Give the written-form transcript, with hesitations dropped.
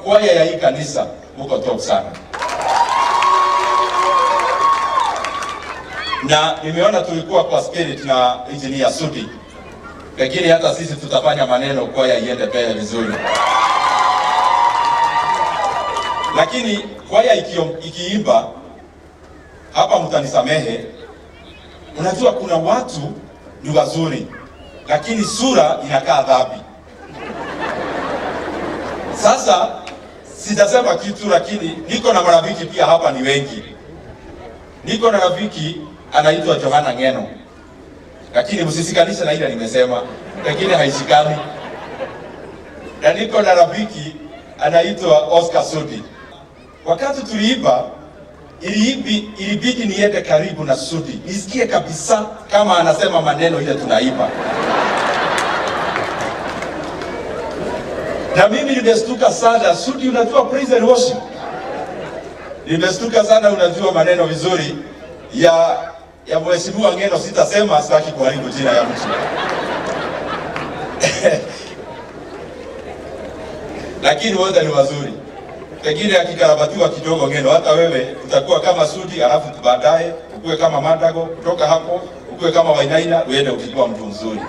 kwaya ya hii kanisa mko top sana. Na nimeona tulikuwa kwa spirit na engineer Sudi. Lakini hata sisi tutafanya maneno kwaya iende mbele vizuri. Lakini kwaya ikiimba hapa, mtanisamehe, unajua kuna watu ni wazuri lakini sura inakaa dhambi. Sasa sitasema kitu, lakini niko na marafiki pia hapa ni wengi. Niko na rafiki anaitwa Johana Ngeno, lakini msisikanishe na ile nimesema, lakini haishikani. Na niko na rafiki anaitwa Sudi. Wakati tuliimba ilibidi niende karibu na Sudi nisikie kabisa kama anasema maneno ile tunaimba. Na mimi nimestuka sana. Sudi, unajua praise and worship? Nimestuka sana, unajua maneno vizuri ya mheshimiwa Ngeno. Sitasema, sitaki kuharibu jina ya mtu. Lakini wote ni wazuri. Pengine akikarabatiwa kidogo Ngeno, hata wewe utakuwa kama Sudi, alafu baadaye ukue kama Mandago, kutoka hapo ukue kama Wainaina, uende ukikuwa mtu mzuri.